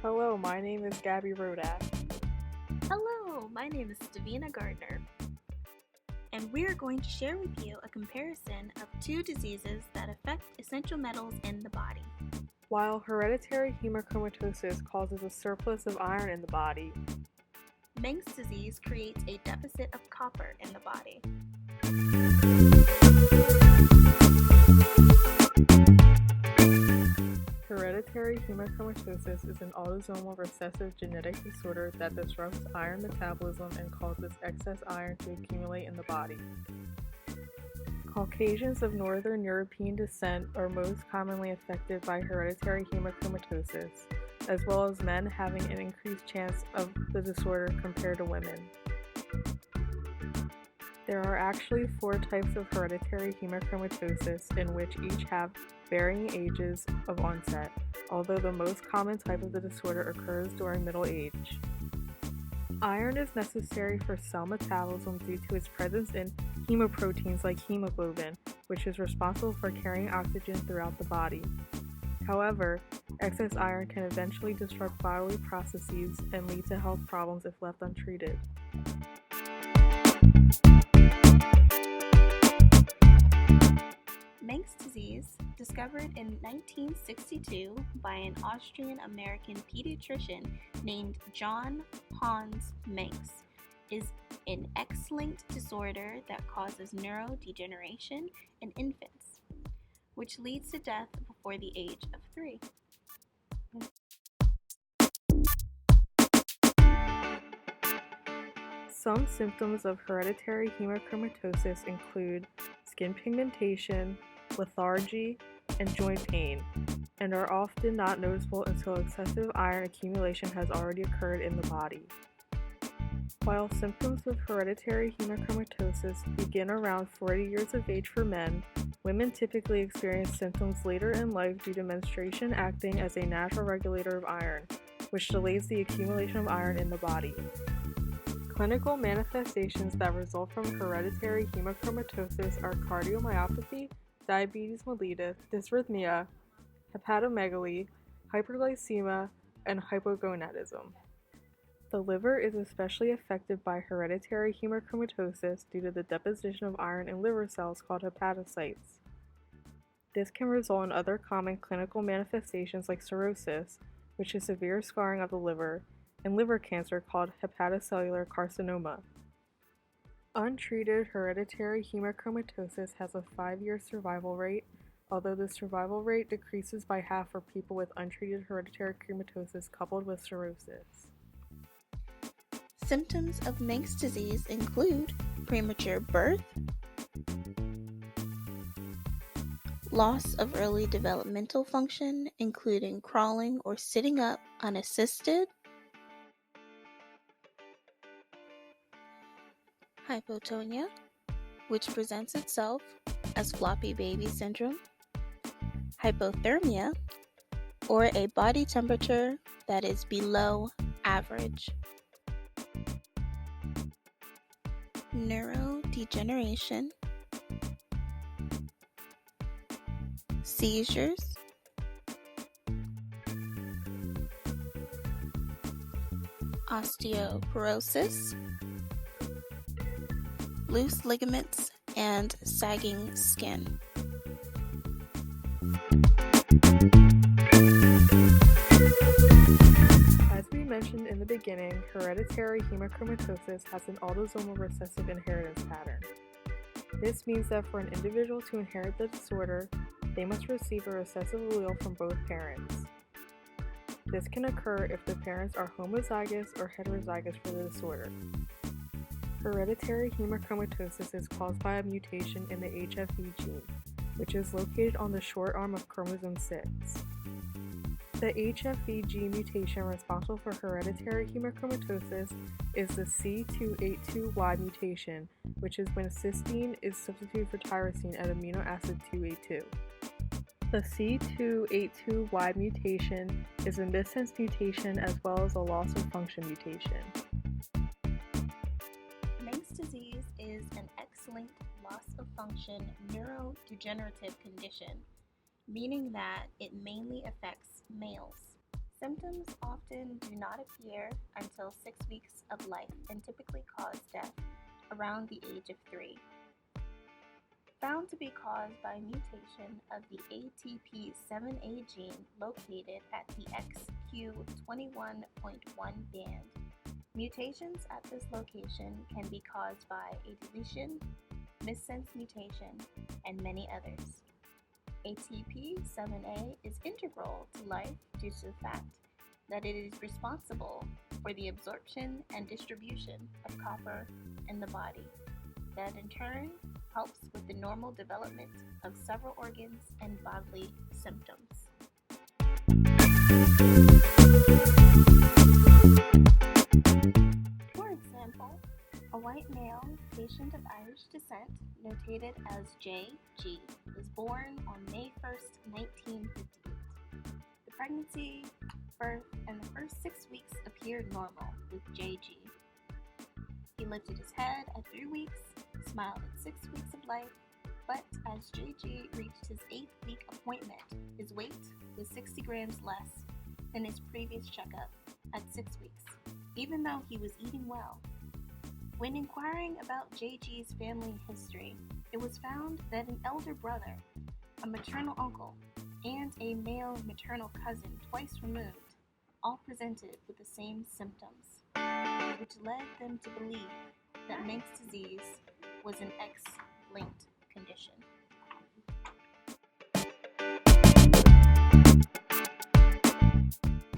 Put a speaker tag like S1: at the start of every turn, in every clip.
S1: Hello, my name is Gabby Rodak.
S2: Hello, my name is Davina Gardner, and we are going to share with you a comparison of two diseases that affect essential metals in the body.
S1: While hereditary hemochromatosis causes a surplus of iron in the body,
S2: Menkes disease creates a deficit of copper in the body.
S1: hereditary hemochromatosis is an autosomal recessive genetic disorder that disrupts iron metabolism and causes excess iron to accumulate in the body. Caucasians of Northern European descent are most commonly affected by hereditary hemochromatosis, as well as men having an increased chance of the disorder compared to women. There are actually 4 types of hereditary hemochromatosis in which each have varying ages of onset, although the most common type of the disorder occurs during middle age. Iron is necessary for cell metabolism due to its presence in hemoproteins like hemoglobin, which is responsible for carrying oxygen throughout the body. However, excess iron can eventually disrupt bodily processes and lead to health problems if left untreated.
S2: Menkes disease, discovered in 1962 by an Austrian-American pediatrician named John Hans Menkes, is an X-linked disorder that causes neurodegeneration in infants, which leads to death before the age of 3.
S1: Some symptoms of hereditary hemochromatosis include skin pigmentation, lethargy, and joint pain, and are often not noticeable until excessive iron accumulation has already occurred in the body. While symptoms of hereditary hemochromatosis begin around 40 years of age for men, women typically experience symptoms later in life due to menstruation acting as a natural regulator of iron, which delays the accumulation of iron in the body. Clinical manifestations that result from hereditary hemochromatosis are cardiomyopathy, diabetes mellitus, dysrhythmia, hepatomegaly, hyperglycemia, and hypogonadism. The liver is especially affected by hereditary hemochromatosis due to the deposition of iron in liver cells called hepatocytes. This can result in other common clinical manifestations like cirrhosis, which is severe scarring of the liver, and liver cancer called hepatocellular carcinoma. Untreated hereditary hemochromatosis has a 5-year survival rate, although the survival rate decreases by half for people with untreated hereditary hemochromatosis coupled with cirrhosis.
S2: Symptoms of Menkes disease include premature birth, loss of early developmental function, including crawling or sitting up unassisted, hypotonia, which presents itself as floppy baby syndrome, hypothermia, or a body temperature that is below average, neurodegeneration, seizures, osteoporosis, loose ligaments, and sagging skin.
S1: As we mentioned in the beginning, hereditary hemochromatosis has an autosomal recessive inheritance pattern. This means that for an individual to inherit the disorder, they must receive a recessive allele from both parents. This can occur if the parents are homozygous or heterozygous for the disorder. Hereditary hemochromatosis is caused by a mutation in the HFE gene, which is located on the short arm of chromosome 6. The HFE gene mutation responsible for hereditary hemochromatosis is the C282Y mutation, which is when cysteine is substituted for tyrosine at amino acid 282. The C282Y mutation is a missense mutation as well as a loss of function mutation.
S2: Menkes disease is an X-linked loss of function neurodegenerative condition, meaning that it mainly affects males. Symptoms often do not appear until 6 weeks of life and typically cause death around the age of 3. Found to be caused by mutation of the ATP7A gene located at the XQ21.1 band. Mutations at this location can be caused by a deletion, missense mutation, and many others. ATP7A is integral to life due to the fact that it is responsible for the absorption and distribution of copper in the body, that in turn helps with the normal development of several organs and bodily symptoms. For example, a white male patient of Irish descent, notated as J.G., was born on May 1st, 1958. The pregnancy, birth, and the first 6 weeks appeared normal with J.G. He lifted his head at 3 weeks, smiled at 6 weeks of life, but as J.G. reached his 8th week appointment, his weight was 60 grams less than his previous checkup at 6 weeks, even though he was eating well. When inquiring about J.G.'s family history, it was found that an elder brother, a maternal uncle, and a male maternal cousin twice removed all presented with the same symptoms, which led them to believe that Menkes disease was an X-linked condition.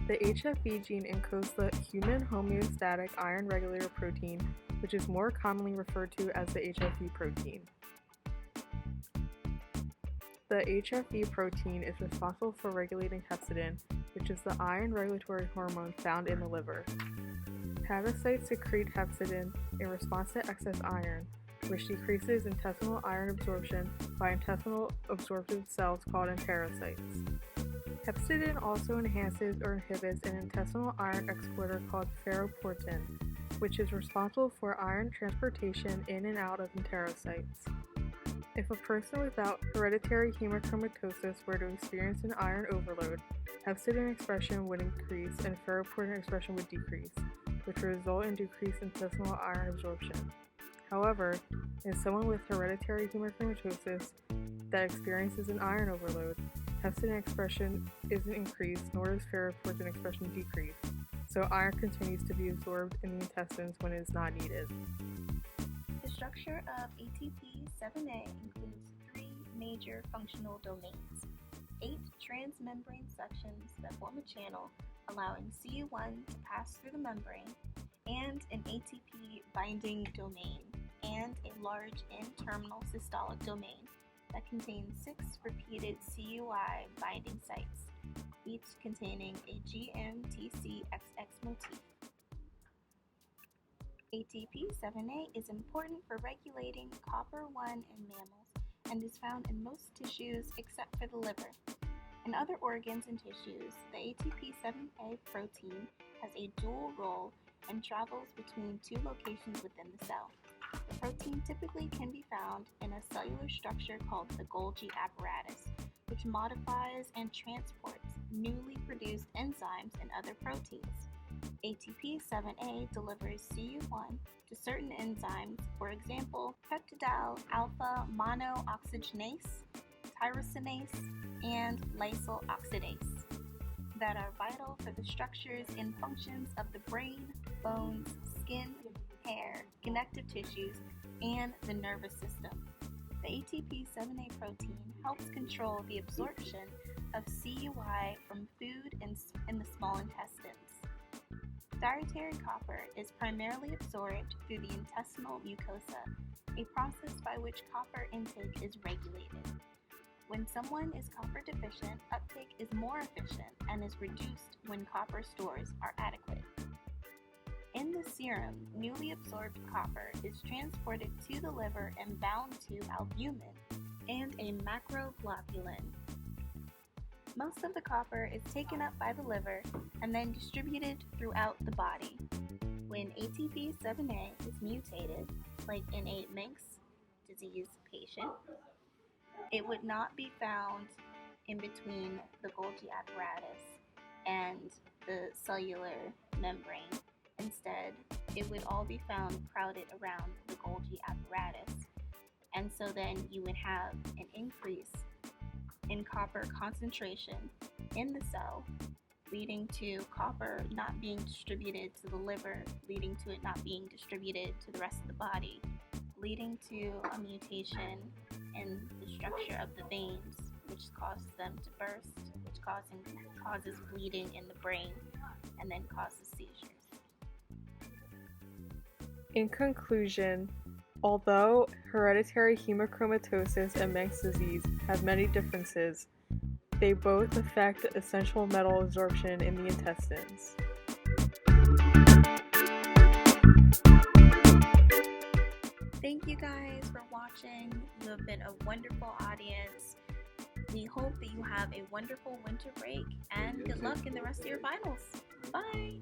S1: The HFE gene encodes the human homeostatic iron regulator protein, which is more commonly referred to as the HFE protein. The HFE protein is responsible for regulating hepcidin, which is the iron regulatory hormone found in the liver. Hepatocytes secrete hepcidin in response to excess iron, which decreases intestinal iron absorption by intestinal absorptive cells called enterocytes. Hepcidin also enhances or inhibits an intestinal iron exporter called ferroportin, which is responsible for iron transportation in and out of enterocytes. If a person without hereditary hemochromatosis were to experience an iron overload, hepcidin expression would increase and ferroportin expression would decrease, which would result in decreased intestinal iron absorption. However, in someone with hereditary hemochromatosis that experiences an iron overload, hepcidin expression isn't increased, nor does ferroportin expression decrease, so iron continues to be absorbed in the intestines when it is not needed.
S2: The structure of ATP7A includes 3 major functional domains, 8 transmembrane sections that form a channel allowing CU1 to pass through the membrane, and an ATP binding domain, and a large N-terminal systolic domain that contains 6 repeated CUI binding sites, each containing a GMTCXX motif. ATP7A is important for regulating copper-1 in mammals and is found in most tissues except for the liver. In other organs and tissues, the ATP7A protein has a dual role and travels between 2 locations within the cell. The protein typically can be found in a cellular structure called the Golgi apparatus, which modifies and transports newly produced enzymes and other proteins. ATP7A delivers CU1 to certain enzymes, for example, peptidyl alpha monooxygenase, tyrosinase, and lysyl oxidase, that are vital for the structures and functions of the brain, bones, skin, hair, connective tissues, and the nervous system. The ATP7A protein helps control the absorption of CUI from food in the small intestines. Dietary copper is primarily absorbed through the intestinal mucosa, a process by which copper intake is regulated. When someone is copper deficient, uptake is more efficient and is reduced when copper stores are adequate. In the serum, newly absorbed copper is transported to the liver and bound to albumin and a macroglobulin. Most of the copper is taken up by the liver and then distributed throughout the body. When ATP7A is mutated, like in a Menkes disease patient, it would not be found in between the Golgi apparatus and the cellular membrane. Instead, it would all be found crowded around the Golgi apparatus. And so then you would have an increase in copper concentration in the cell, leading to copper not being distributed to the liver, leading to it not being distributed to the rest of the body, leading to a mutation in the structure of the veins, which causes them to burst, which causes bleeding in the brain, and then causes seizures.
S1: In conclusion, although hereditary hemochromatosis and Menkes disease have many differences, they both affect essential metal absorption in the intestines.
S2: Thank you guys for watching. You have been a wonderful audience. We hope that you have a wonderful winter break and good luck in the rest of your finals. Bye!